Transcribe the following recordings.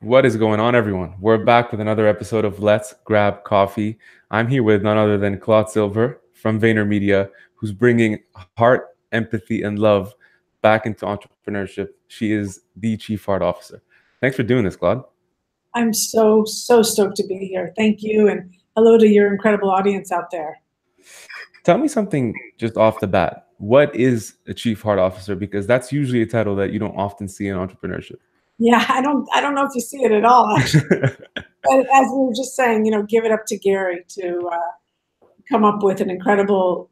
What is going on, everyone? We're back with another episode of Let's Grab Coffee. I'm here with none other than Claude Silver from VaynerMedia, who's bringing heart, empathy, and love back into entrepreneurship. She is the Chief Heart Officer. Thanks for doing this, Claude. I'm so stoked to be here. Thank you, and hello to your incredible audience out there. Tell me something just off the bat. What is a Chief Heart Officer? Because that's usually a title that you don't often see in entrepreneurship. Yeah, I don't know if you see it at all, actually. But as we were just saying, give it up to Gary to come up with an incredible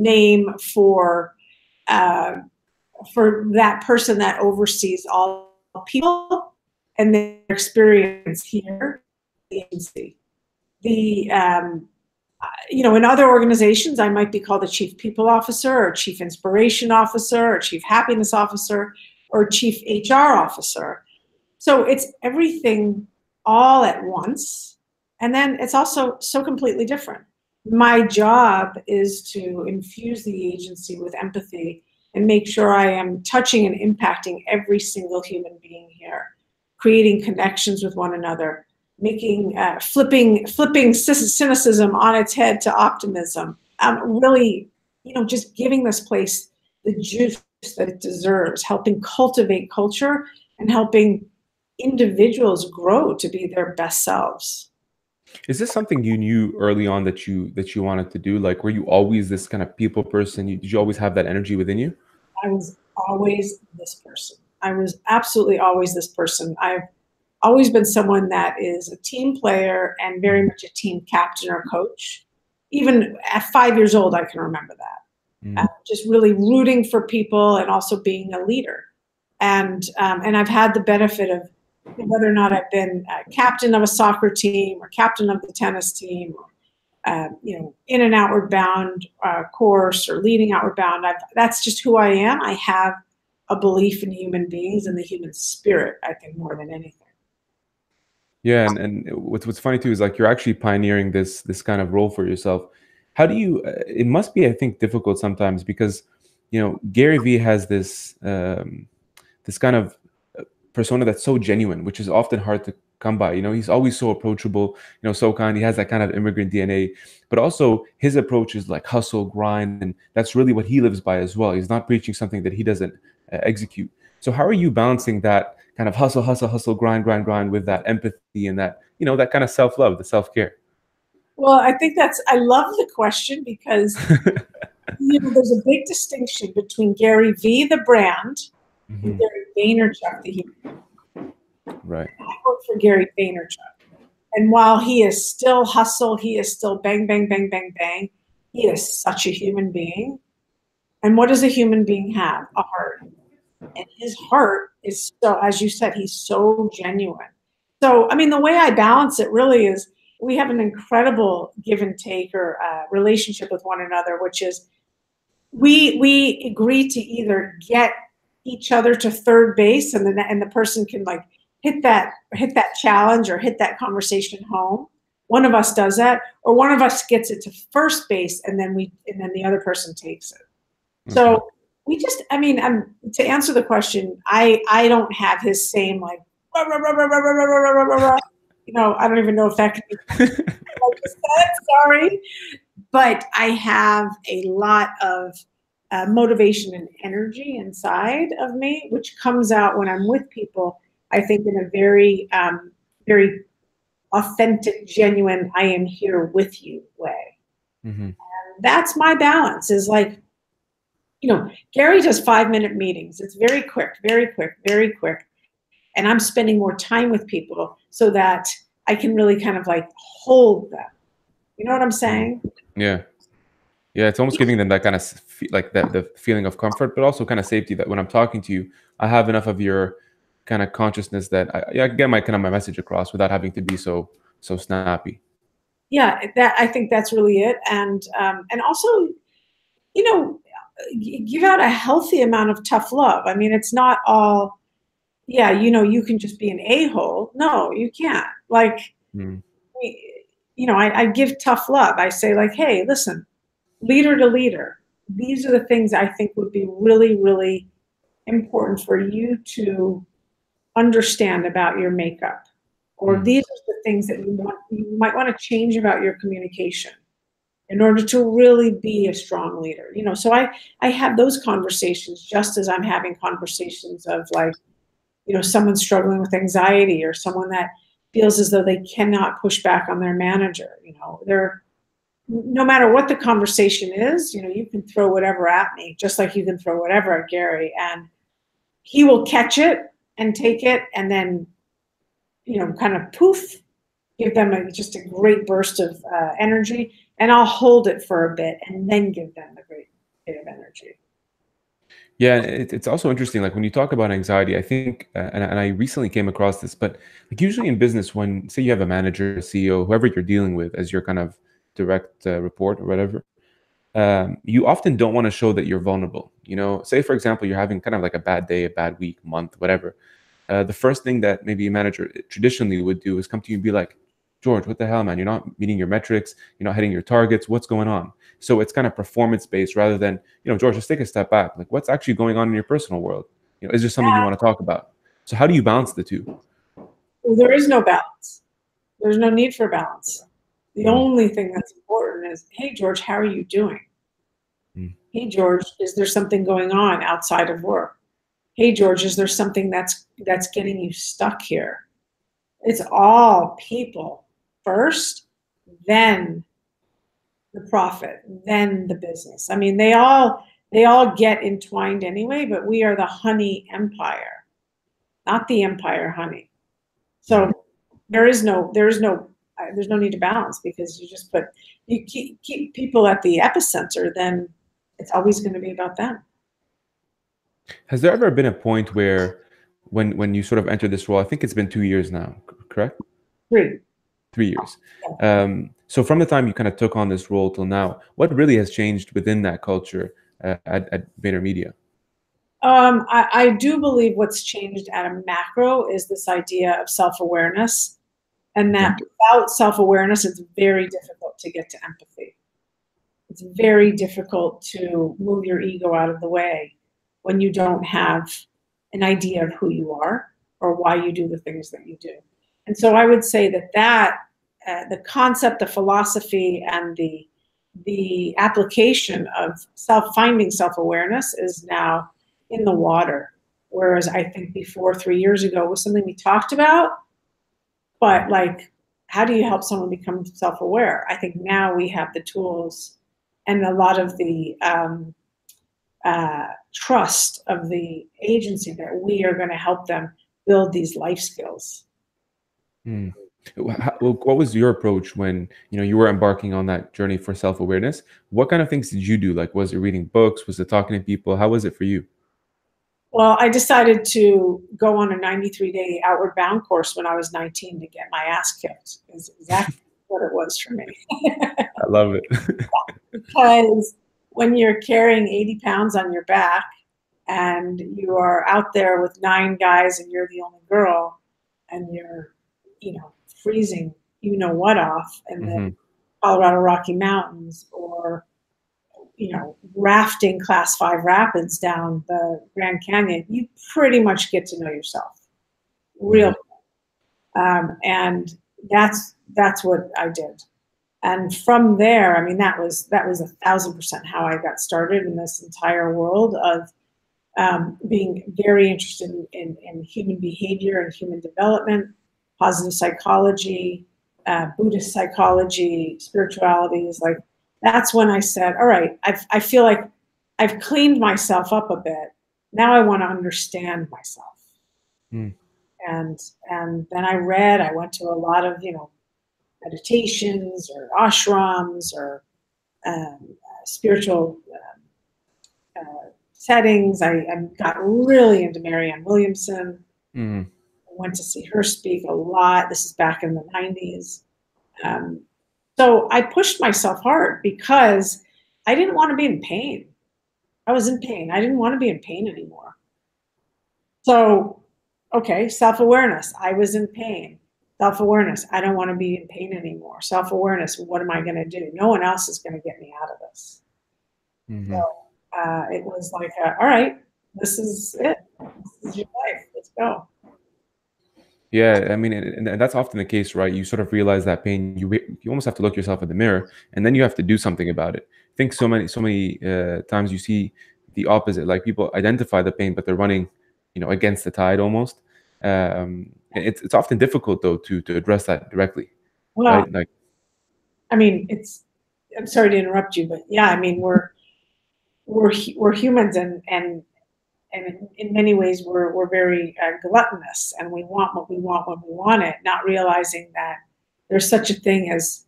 name for that person that oversees all people and their experience here at the agency. In other organizations, I might be called a chief people officer or chief inspiration officer or chief happiness officer or chief HR officer. So it's everything all at once. And then it's also so completely different. My job is to infuse the agency with empathy and make sure I am touching and impacting every single human being here, creating connections with one another, making flipping cynicism on its head to optimism. Really, just giving this place the juice that it deserves, helping cultivate culture and helping individuals grow to be their best selves. Is this something you knew early on that you wanted to do? Like, were you always this kind of people person? Did you always have that energy within you? I was always this person. I was absolutely always this person. I've always been someone that is a team player and very much a team captain or coach. Even at 5 years old, I can remember that. Just really rooting for people and also being a leader. And I've had the benefit of whether or not I've been captain of a soccer team or captain of the tennis team, or, in an outward bound course or leading outward bound. That's just who I am. I have a belief in human beings and the human spirit, I think, more than anything. Yeah, and what's funny too is like you're actually pioneering this kind of role for yourself. How do you? It must be, I think, difficult sometimes because Gary Vee has this this kind of persona that's so genuine, which is often hard to come by. He's always so approachable, so kind. He has that kind of immigrant DNA, but also his approach is like hustle, grind, and that's really what he lives by as well. He's not preaching something that he doesn't execute. So how are you balancing that kind of hustle, grind with that empathy and that, that kind of self-love, the self-care? Well, I think I love the question because, there's a big distinction between Gary Vee, the brand, and Gary Vaynerchuk, the human. Right. I work for Gary Vaynerchuk. And while he is still hustle, he is still bang, bang, bang, bang, bang. He is such a human being. And what does a human being have? A heart. And his heart is so, as you said, he's so genuine. So, the way I balance it really is we have an incredible give and take or relationship with one another, which is we agree to either get each other to third base and the person can like hit that challenge or hit that conversation home. One of us does that, or one of us gets it to first base and then the other person takes it. So we just, to answer the question, I don't have his same like, I don't even know if that could be sorry, but I have a lot of motivation and energy inside of me, which comes out when I'm with people, I think in a very, very authentic, genuine, I am here with you way. And that's my balance is like, Gary does 5-minute meetings. It's very quick, very quick, very quick. And I'm spending more time with people so that I can really kind of like hold them. You know what I'm saying? Yeah. Yeah, it's almost giving them that kind of like the feeling of comfort, but also kind of safety that when I'm talking to you, I have enough of your kind of consciousness that I get my message across without having to be so snappy. Yeah, I think that's really it. And also, give out a healthy amount of tough love. It's not all, you can just be an a-hole. No, you can't. Like, I give tough love. I say like, hey, listen, leader to leader, these are the things I think would be really, really important for you to understand about your makeup, or these are the things that you might want to change about your communication in order to really be a strong leader. You know, so I have those conversations just as I'm having conversations of, like, you know, someone struggling with anxiety, or someone that feels as though they cannot push back on their manager. You know, they're, no matter what the conversation is, you know, you can throw whatever at me, just like you can throw whatever at Gary, and he will catch it and take it, and then, you know, kind of poof, give them just a great burst of energy, and I'll hold it for a bit and then give them a great bit of energy. Yeah, it's also interesting. Like when you talk about anxiety, I think, and I recently came across this, but like usually in business, when say you have a manager, a CEO, whoever you're dealing with as your kind of direct report or whatever, you often don't want to show that you're vulnerable. You know, say for example, you're having kind of like a bad day, a bad week, month, whatever. The first thing that maybe a manager traditionally would do is come to you and be like, George, what the hell, man? You're not meeting your metrics. You're not hitting your targets. What's going on? So it's kind of performance based rather than, George, let's take a step back. Like, what's actually going on in your personal world? Is there something you want to talk about? So how do you balance the two? Well, there is no balance. There's no need for balance. The only thing that's important is, hey, George, how are you doing? Hey, George, is there something going on outside of work? Hey, George, is there something that's getting you stuck here? It's all people first, then the profit, then the business. I mean, they all get entwined anyway, but we are the honey empire, not the empire honey. So there's no need to balance, because you keep people at the epicenter, then it's always going to be about them. Has there ever been a point where when you sort of enter this role, I think it's been 2 years now, correct? 3. 3 years. So from the time you kind of took on this role till now, what really has changed within that culture at VaynerMedia? I do believe what's changed at a macro is this idea of self-awareness, and that without self-awareness, it's very difficult to get to empathy. It's very difficult to move your ego out of the way when you don't have an idea of who you are or why you do the things that you do. And so I would say that the concept, the philosophy, and the application of finding self-awareness is now in the water. Whereas I think before, 3 years ago, was something we talked about, but like, how do you help someone become self-aware? I think now we have the tools and a lot of the trust of the agency that we are going to help them build these life skills. What was your approach when you were embarking on that journey for self-awareness? What kind of things did you do? Like, was it reading books? Was it talking to people? How was it for you? Well, I decided to go on a 93-day outward bound course when I was 19 to get my ass kicked. Is exactly what it was for me. I love it. Because when you're carrying 80 pounds on your back and you are out there with 9 guys and you're the only girl, and you're, freezing, what off in the Colorado Rocky Mountains, or, rafting class 5 rapids down the Grand Canyon, you pretty much get to know yourself real. And that's what I did. And from there, I mean, that was 1,000% how I got started in this entire world of being very interested in human behavior and human development, positive psychology, Buddhist psychology, spirituality. Is like, that's when I said, all right, I feel like I've cleaned myself up a bit. Now I want to understand myself. And then I went to a lot of, meditations or ashrams or spiritual settings. I got really into Marianne Williamson. I went to see her speak a lot. This is back in the 90s. So I pushed myself hard because I didn't want to be in pain. I was in pain. I didn't want to be in pain anymore. So, okay, self-awareness. I was in pain. Self-awareness. I don't want to be in pain anymore. Self-awareness. What am I going to do? No one else is going to get me out of this. So it was like, all right, this is it. This is your life. Let's go. Yeah, I mean, and that's often the case, right? You sort of realize that pain. You almost have to look yourself in the mirror, and then you have to do something about it. I think so many times you see the opposite. Like people identify the pain, but they're running, against the tide almost. It's often difficult though to address that directly, Well, right? Like, I mean, I'm sorry to interrupt you, but yeah, I mean, we're humans, and in many ways we're very gluttonous, and we want what we want when we want it, not realizing that there's such a thing as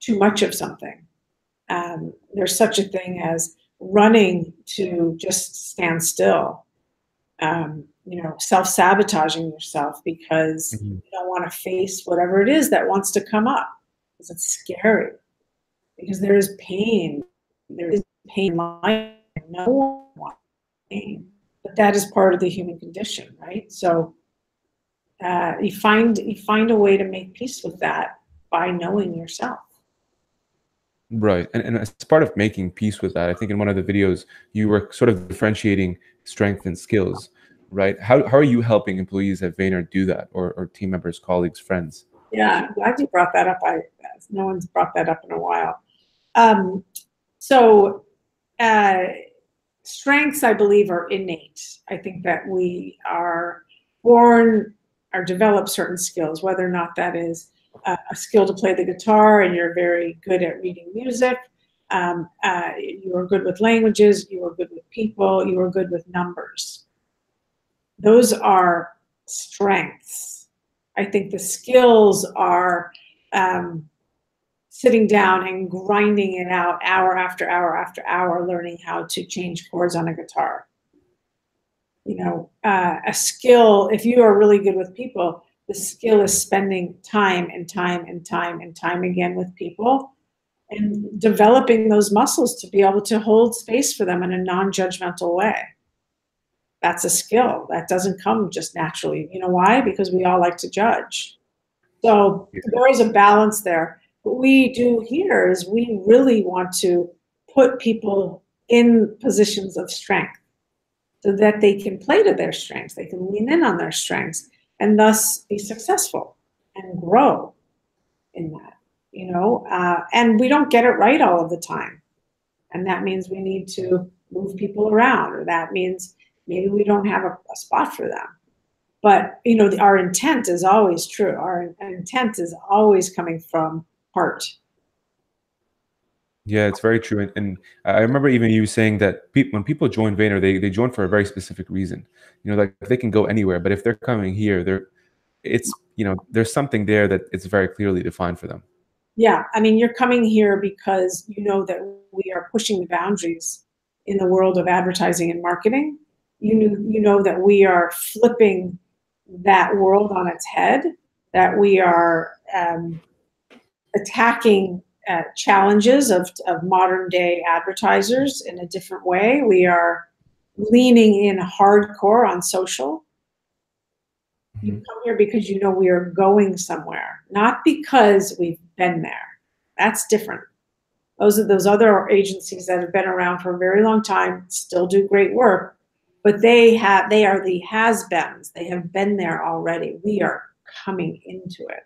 too much of something. There's such a thing as running to just stand still, self-sabotaging yourself because mhm. you don't want to face whatever it is that wants to come up, because it's scary, because there is pain. There is pain in life. No one wants pain, but that is part of the human condition, right? So you find a way to make peace with that by knowing yourself. Right. And as part of making peace with that, I think in one of the videos, you were sort of differentiating strength and skills, right? How are you helping employees at Vayner do that, or team members, colleagues, friends? Yeah, I'm glad you brought that up. No one's brought that up in a while. Um, so uh, strengths, I believe, are innate. I think that we are born or develop certain skills, whether or not that is a skill to play the guitar and you're very good at reading music. You are good with languages. You are good with people. You are good with numbers. Those are strengths. I think the skills are um, sitting down and grinding it out hour after hour after hour, learning how to change chords on a guitar. A skill, if you are really good with people, the skill is spending time and time and time and time again with people and developing those muscles to be able to hold space for them in a non-judgmental way. That's a skill that doesn't come just naturally. You know why? Because we all like to judge. So there is a balance there. What we do here is we really want to put people in positions of strength so that they can play to their strengths, they can lean in on their strengths, and thus be successful and grow in that. And we don't get it right all of the time. And that means we need to move people around, or that means maybe we don't have a spot for them. But our intent is always true. Our intent is always coming from heart. Yeah, it's very true. And I remember even you saying that when people join Vayner, they join for a very specific reason. Like they can go anywhere, but if they're coming here, there's something there that it's very clearly defined for them. Yeah, I mean, you're coming here because you know that we are pushing the boundaries in the world of advertising and marketing. You know that we are flipping that world on its head, that we are attacking challenges of modern day advertisers in a different way. We are leaning in hardcore on social. You Mhm. come here because you know we are going somewhere, not because we've been there. That's different. Those other agencies that have been around for a very long time, still do great work, but they are the has-beens. They have been there already. We are coming into it.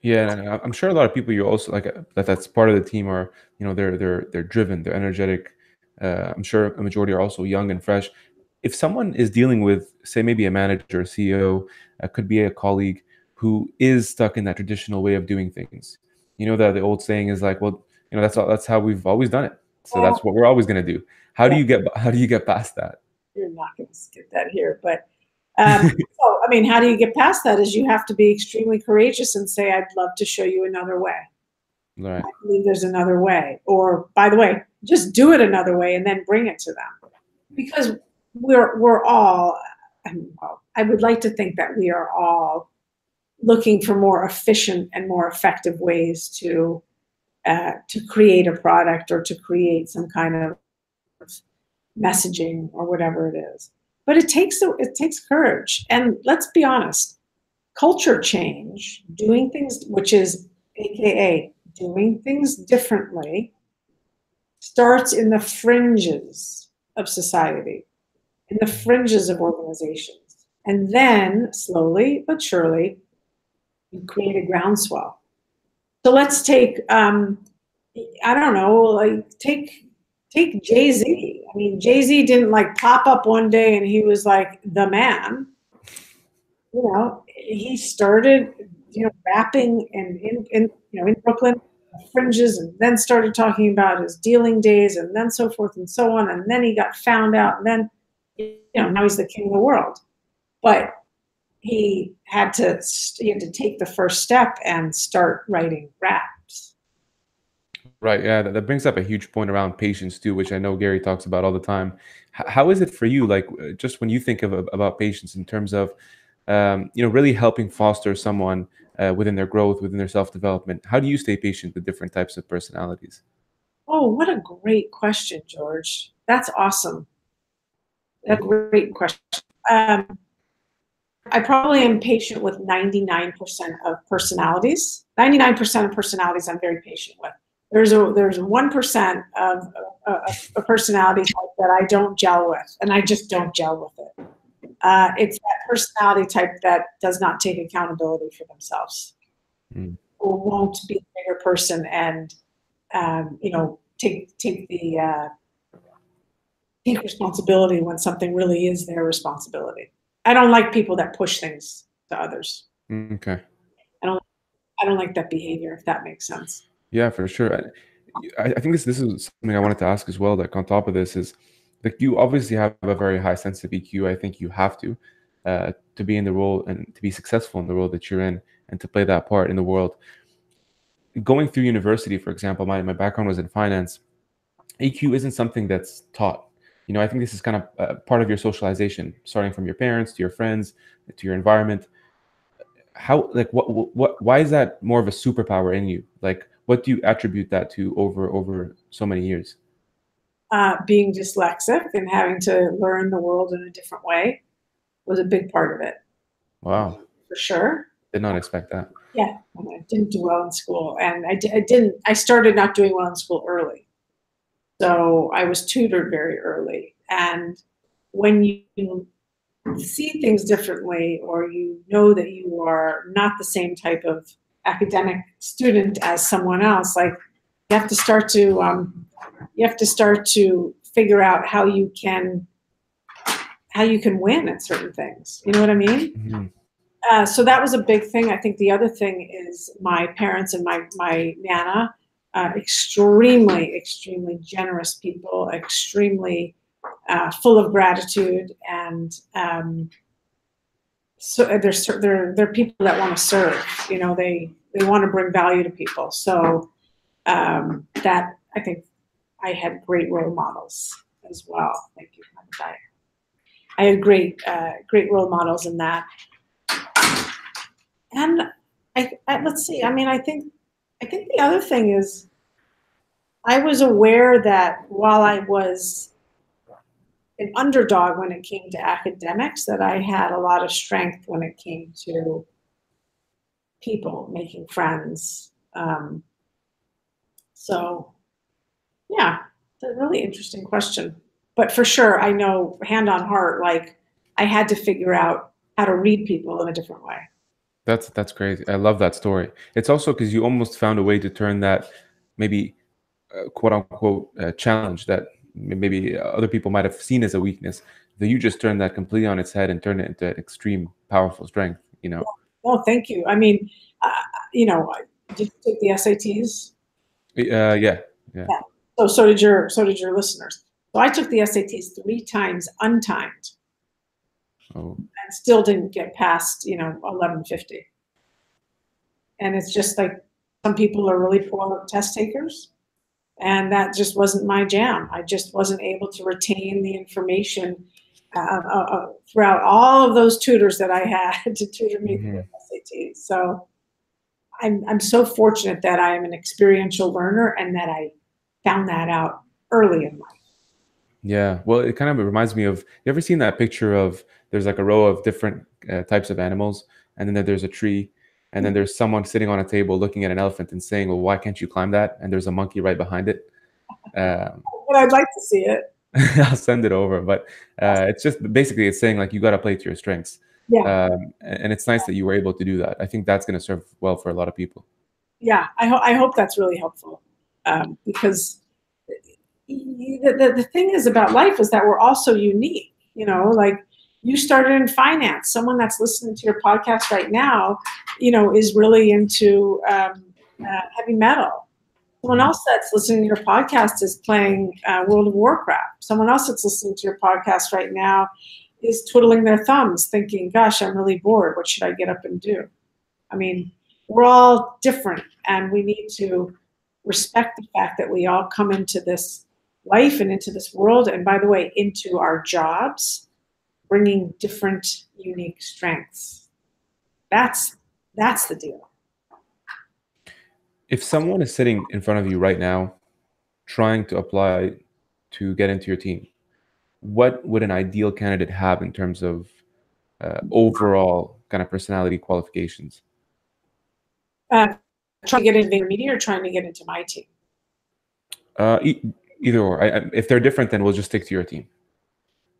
Yeah, and I'm sure a lot of people you also like that's part of the team are, they're driven, they're energetic. I'm sure a majority are also young and fresh. If someone is dealing with, say, maybe a manager, a CEO, could be a colleague who is stuck in that traditional way of doing things, that the old saying is like, well, that's how we've always done it, so Well, that's what we're always going to do. How do yeah, you get how do you get past that? you're not going to get that here, but so, I mean, how do you get past that? Is you have to be extremely courageous and say, "I'd love to show you another way. Right. I believe there's another way." Or, by the way, just do it another way and then bring it to them. Because we're all, I would like to think that we are all looking for more efficient and more effective ways to create a product or to create some kind of messaging or whatever it is. But it takes courage. And let's be honest, culture change, doing things, which is AKA doing things differently, starts in the fringes of society, in the fringes of organizations. And then slowly but surely, you create a groundswell. So let's take, I don't know, like take Jay-Z. I mean, Jay-Z didn't like pop up one day and he was like the man. You know, he started, rapping in Brooklyn, fringes, and then started talking about his dealing days, and then so forth and so on. And then he got found out, and then, now he's the king of the world. But he had to take the first step and start writing raps. Right. Yeah. That brings up a huge point around patience too, which I know Gary talks about all the time. How is it for you? Like, just when you think about patience in terms of, really helping foster someone within their growth, within their self-development, how do you stay patient with different types of personalities? Oh, what a great question, George. That's awesome. A great question. I probably am patient with 99% of personalities. 99% of personalities I'm very patient with. There's 1% of a personality type that I don't gel with, and I just don't gel with it. It's that personality type that does not take accountability for themselves, or won't be a bigger person and take responsibility when something really is their responsibility. I don't like people that push things to others. Okay. I don't like that behavior, if that makes sense. Yeah, for sure. I think this is something I wanted to ask as well. Like, on top of this is, like, you obviously have a very high sense of EQ. I think you have to be in the role and to be successful in the role that you're in and to play that part in the world. Going through university, for example, my background was in finance. EQ isn't something that's taught. I think this is kind of part of your socialization, starting from your parents to your friends to your environment. How, like, why is that more of a superpower in you? Like, what do you attribute that to over so many years? Being dyslexic and having to learn the world in a different way was a big part of it. Wow. For sure. Did not expect that. Yeah, I didn't do well in school, and I started not doing well in school early. So I was tutored very early. And when you see things differently, or you know that you are not the same type of academic student as someone else, like, you have to start to figure out how you can win at certain things. You know what I mean? Mm-hmm. So that was a big thing. I think the other thing is my parents and my nana, extremely, extremely generous people, extremely full of gratitude, and so they're people that want to serve. They want to bring value to people. So that, I think, I had great role models as well. Thank you. I had great role models in that. And let's see. I mean, I think the other thing is, I was aware that while I was an underdog when it came to academics, that I had a lot of strength when it came to people, making friends. So, yeah, it's a really interesting question. But for sure, I know, hand on heart, like, I had to figure out how to read people in a different way. That's crazy. I love that story. It's also because you almost found a way to turn that, maybe quote unquote challenge that maybe other people might have seen as a weakness, that you just turned that completely on its head and turned it into an extreme powerful strength. Oh, thank you. I mean, did you take the SATs? Yeah. Yeah. So did your listeners. So I took the SATs 3 times untimed. Oh. And still didn't get past 1150. And it's just like, some people are really poor test takers, and that just wasn't my jam. I just wasn't able to retain the information throughout all of those tutors that I had to tutor me through the SATs. So I'm so fortunate that I am an experiential learner, and that I found that out early in life. Yeah, well, it kind of reminds me of, you ever seen that picture of, there's like a row of different types of animals, and then there's a tree, and then there's someone sitting on a table looking at an elephant and saying, well, why can't you climb that? And there's a monkey right behind it. But I'd like to see it. I'll send it over. But it's just basically, it's saying, like, you got to play to your strengths. Yeah. And it's nice that you were able to do that. I think that's going to serve well for a lot of people. Yeah. I hope that's really helpful, because the thing is about life is that we're all so unique. You know, like you started in finance. Someone that's listening to your podcast right now, you know, is really into heavy metal. Someone else that's listening to your podcast is playing World of Warcraft. Someone else that's listening to your podcast right now is twiddling their thumbs, thinking, "Gosh, I'm really bored. What should I get up and do?" I mean, we're all different, and we need to respect the fact that we all come into this life and into this world, and by the way, into our jobs, bringing different, unique strengths. That's the deal. If someone is sitting in front of you right now, trying to apply to get into your team, what would an ideal candidate have in terms of overall kind of personality qualifications? Uh, Trying to get into VaynerMedia or trying to get into my team? Either or. If they're different, then we'll just stick to your team.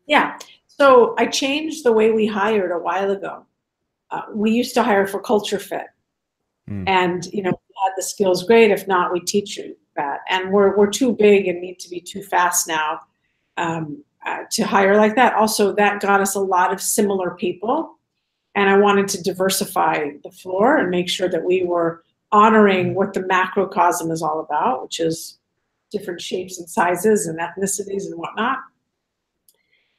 Yeah. So I changed the way we hired a while ago. We used to hire for culture fit, and you know, if you had the skills, great. If not, we teach you that. And we're too big and need to be too fast now to hire like that. Also, that got us a lot of similar people, and I wanted to diversify the floor and make sure that we were honoring what the macrocosm is all about, which is different shapes and sizes and ethnicities and whatnot.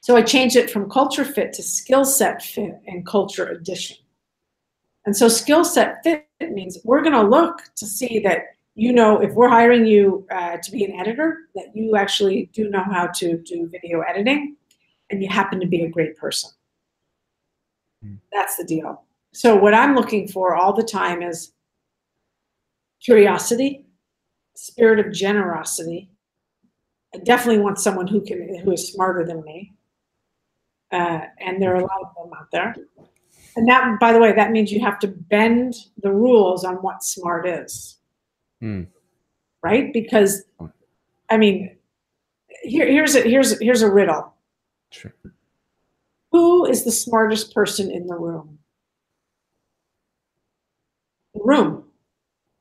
So I changed it from culture fit to skill set fit and culture addition. And so skill set fit means we're going to look to see that, you know, if we're hiring you to be an editor, that you actually do know how to do video editing and you happen to be a great person. That's the deal. So what I'm looking for all the time is curiosity, spirit of generosity. I definitely want someone who is smarter than me. And there are a lot of them out there. And that, by the way, that means you have to bend the rules on what smart is. Right? Because, I mean, here's a riddle. Sure. Who is the smartest person in the room? The room.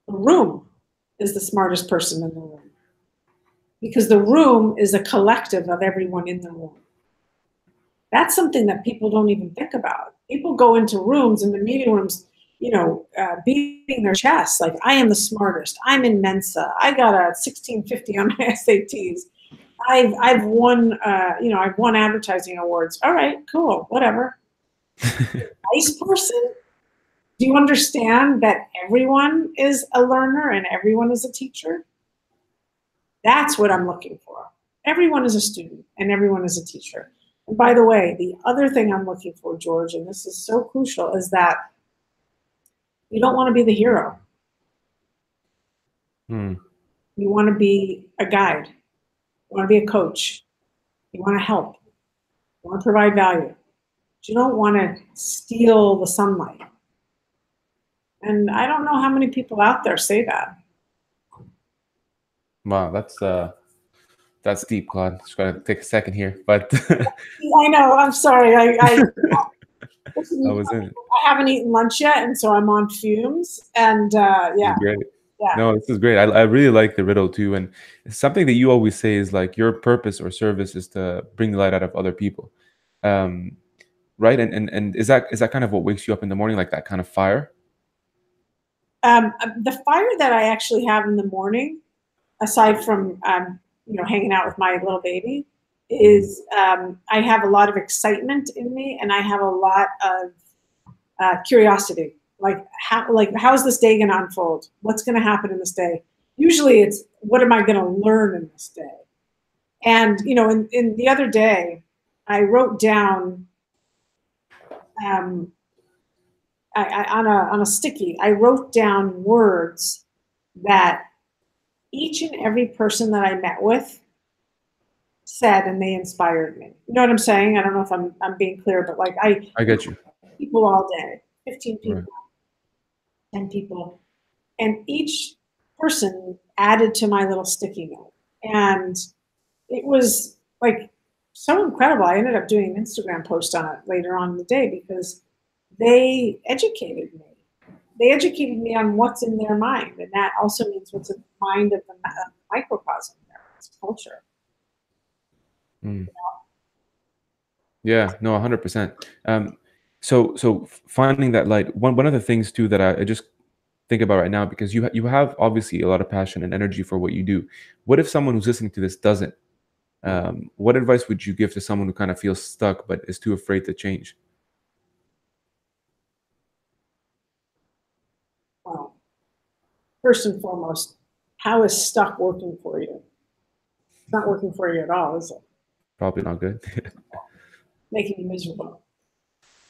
The room is the smartest person in the room. Because the room is a collective of everyone in the room. That's something that people don't even think about. People go into rooms, in the meeting rooms, you know, beating their chests, like, I am the smartest. I'm in Mensa. I got a 1650 on my SATs. I've won, you know, I've won advertising awards. All right, cool, whatever. Nice person. Do you understand that everyone is a learner and everyone is a teacher? That's what I'm looking for. Everyone is a student and everyone is a teacher. And by the way, the other thing I'm looking for, George, and this is so crucial, is that you don't want to be the hero. You want to be a guide. You want to be a coach. You want to help. You want to provide value. But you don't want to steal the sunlight. And I don't know how many people out there say that. Wow, that's deep, Claude. Just gotta take a second here, but I know. I'm sorry. I was in it. I haven't eaten lunch yet, and so I'm on fumes. And yeah, Great. yeah. No, this is great. I really like the riddle too, and something that you always say is like your purpose or service is to bring the light out of other people, right? And is that kind of what wakes you up in the morning, like that kind of fire? The fire that I actually have in the morning, aside from you know, hanging out with my little baby, is I have a lot of excitement in me, and I have a lot of curiosity. Like how's this day going to unfold? What's going to happen in this day? Usually, it's what am I going to learn in this day? And you know, in the other day, I wrote down on a sticky. I wrote down words that each and every person that I met with said, and they inspired me. You know what I'm saying? I don't know if I'm being clear, but like I get you. People all day, 15 people, Right. 10 people, and each person added to my little sticky note, and it was like so incredible. I ended up doing an Instagram post on it later on in the day because they educated me. They educated me on what's in their mind, and that also means what's in the mind of the microcosm there, it's culture. Mm. Yeah, no, 100%. So finding that light, one of the things too that I just think about right now, because you have obviously a lot of passion and energy for what you do. What if someone who's listening to this doesn't? What advice would you give to someone who kind of feels stuck but is too afraid to change? Well, first and foremost, how is stuck working for you? It's not working for you at all, is it? Probably not good. Making you miserable.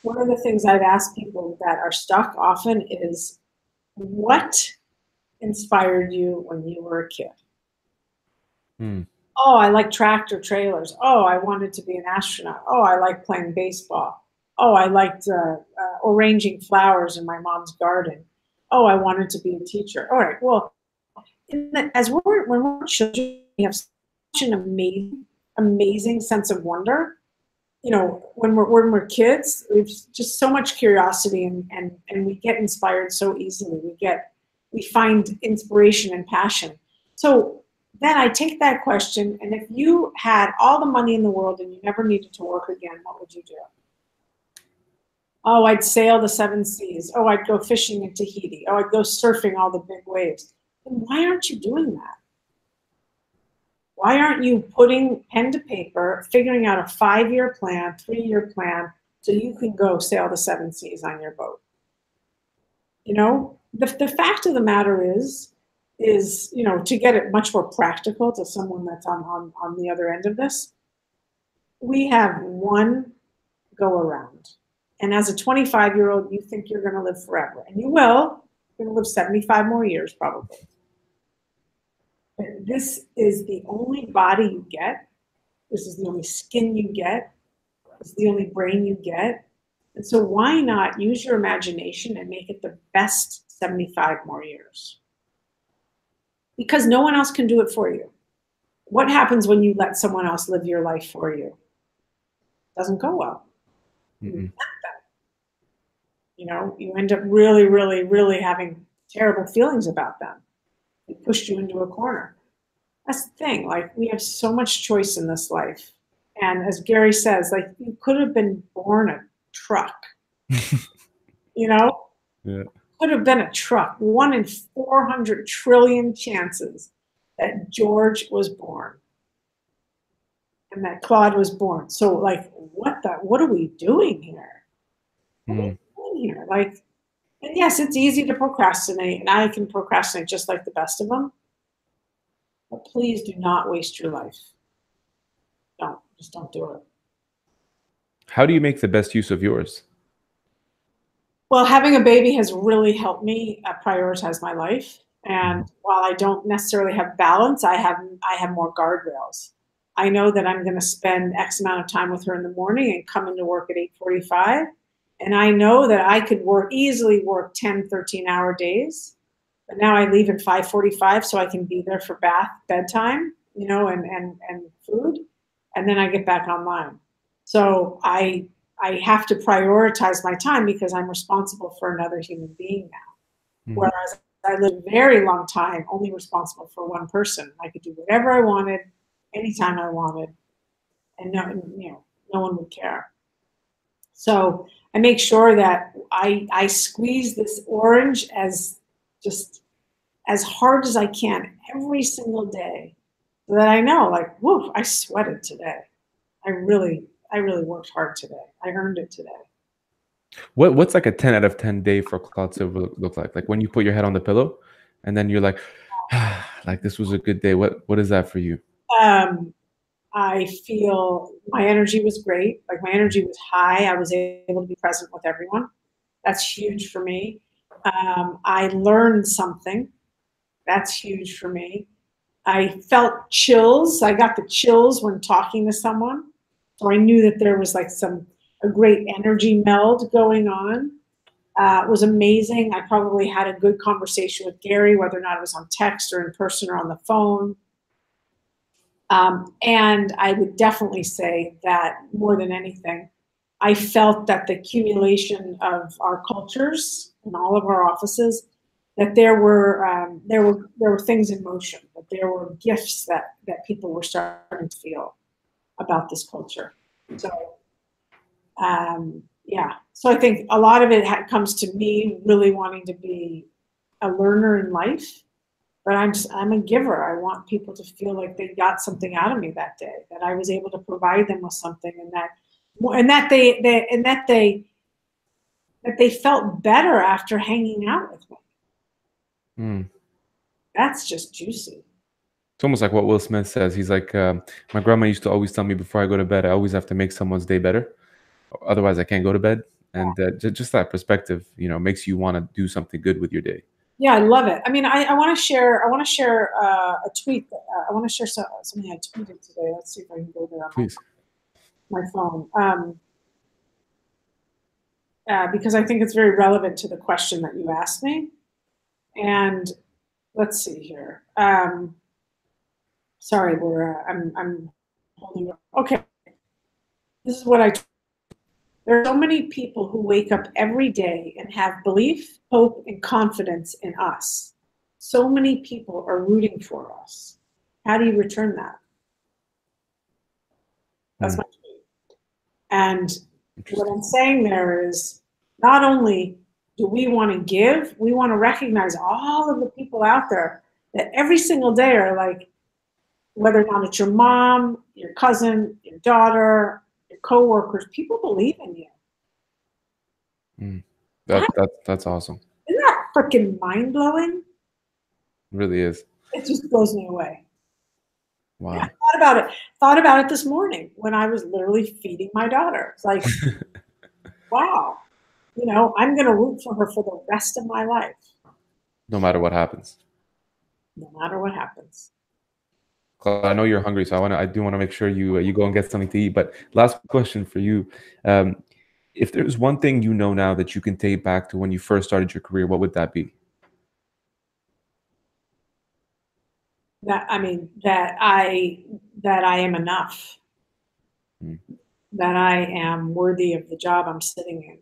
One of the things I've asked people that are stuck often is, what inspired you when you were a kid? Hmm. Oh, I like tractor trailers. Oh, I wanted to be an astronaut. Oh, I like playing baseball. Oh, I liked arranging flowers in my mom's garden. Oh, I wanted to be a teacher. All right. Well, when we're children, we have such an amazing sense of wonder. You know, when we're kids, we've just so much curiosity, and we get inspired so easily. We find inspiration and passion. So then I take that question, and if you had all the money in the world and you never needed to work again, what would you do? Oh, I'd sail the seven seas. Oh, I'd go fishing in Tahiti. Oh, I'd go surfing all the big waves. Then why aren't you doing that? Why aren't you putting pen to paper, figuring out a 5-year plan, 3-year plan, so you can go sail the seven seas on your boat? You know, the fact of the matter is, you know, to get it much more practical to someone that's on the other end of this, we have one go around. And as a 25-year-old, you think you're going to live forever. And you will. You're going to live 75 more years probably. But this is the only body you get. This is the only skin you get. This is the only brain you get. And so why not use your imagination and make it the best 75 more years? Because no one else can do it for you. What happens when you let someone else live your life for you? It doesn't go well. Mm-mm. You know, you end up really, really, really having terrible feelings about them. They pushed you into a corner. That's the thing. Like, we have so much choice in this life. And as Gary says, like, you could have been born a truck, you know? Yeah. Could have been a truck. 1 in 400 trillion chances that George was born and that Claude was born. So, like, what are we doing here? What are we doing here? Like, and yes, it's easy to procrastinate, and I can procrastinate just like the best of them. But please do not waste your life. Just don't do it. How do you make the best use of yours? Well, having a baby has really helped me prioritize my life. And while I don't necessarily have balance, I have more guardrails. I know that I'm going to spend X amount of time with her in the morning and come into work at 8:45. And I know that I could easily work 10, 13-hour days. But now I leave at 5:45 so I can be there for bedtime, you know, and food. And then I get back online. So I have to prioritize my time because I'm responsible for another human being now. Mm-hmm. Whereas I lived a very long time only responsible for one person. I could do whatever I wanted, anytime I wanted, and no one would care. So I make sure that I squeeze this orange just as hard as I can every single day, so that I know, like, woof, I sweated today. I really worked hard today. I earned it today. What's like a 10 out of 10 day for Claude Silver look like? Like when you put your head on the pillow and then you're like, like this was a good day. What is that for you? I feel my energy was great. Like, my energy was high. I was able to be present with everyone. That's huge for me. I learned something. That's huge for me. I felt chills. I got the chills when talking to someone. So I knew that there was like a great energy meld going on. It was amazing. I probably had a good conversation with Gary, whether or not it was on text or in person or on the phone. And I would definitely say that more than anything, I felt that the accumulation of our cultures in all of our offices, that there were things in motion, that there were gifts that people were starting to feel about this culture. So yeah, so I think a lot of it comes to me really wanting to be a learner in life, but I'm a giver. I want people to feel like they got something out of me that day, that I was able to provide them with something, that they felt better after hanging out with me. Mm. That's just juicy. It's almost like what Will Smith says. He's like, my grandma used to always tell me before I go to bed, I always have to make someone's day better. Otherwise, I can't go to bed. And just that perspective, makes you want to do something good with your day. Yeah, I love it. I mean, I want to share. I want to share a tweet. I want to share something I tweeted today. Let's see if I can go there on Please. my phone. Because I think it's very relevant to the question that you asked me. And let's see here. Sorry, I'm holding up. Okay, this is what there are so many people who wake up every day and have belief, hope, and confidence in us. So many people are rooting for us. How do you return that? That's my tweet. And what I'm saying there is, not only do we want to give, we want to recognize all of the people out there that every single day are like, whether or not it's your mom, your cousin, your daughter, your coworkers, people believe in you. That's awesome. Isn't that freaking mind blowing? It really is. It just blows me away. Wow. I thought about it this morning when I was literally feeding my daughter. It's like, wow, I'm going to root for her for the rest of my life. No matter what happens. No matter what happens. Claude, I know you're hungry, so I do want to make sure you go and get something to eat. But last question for you. If there's one thing you know now that you can take back to when you first started your career, what would that be? That I am enough. That I am worthy of the job I'm sitting in.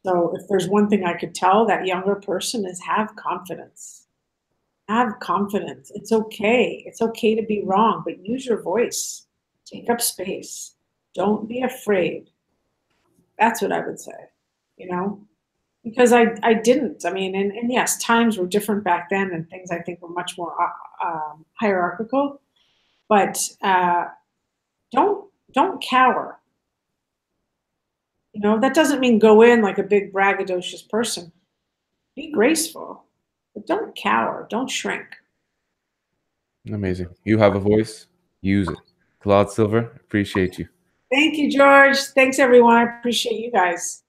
So if there's one thing I could tell that younger person is have confidence. Have confidence. It's okay. It's okay to be wrong, but use your voice. Take up space. Don't be afraid. That's what I would say, because I didn't. I mean, and yes, times were different back then, and things I think were much more hierarchical. But don't cower. That doesn't mean go in like a big braggadocious person. Be graceful, but don't cower. Don't shrink. Amazing. You have a voice. Use it. Claude Silver, appreciate you. Thank you, George. Thanks, everyone. I appreciate you guys.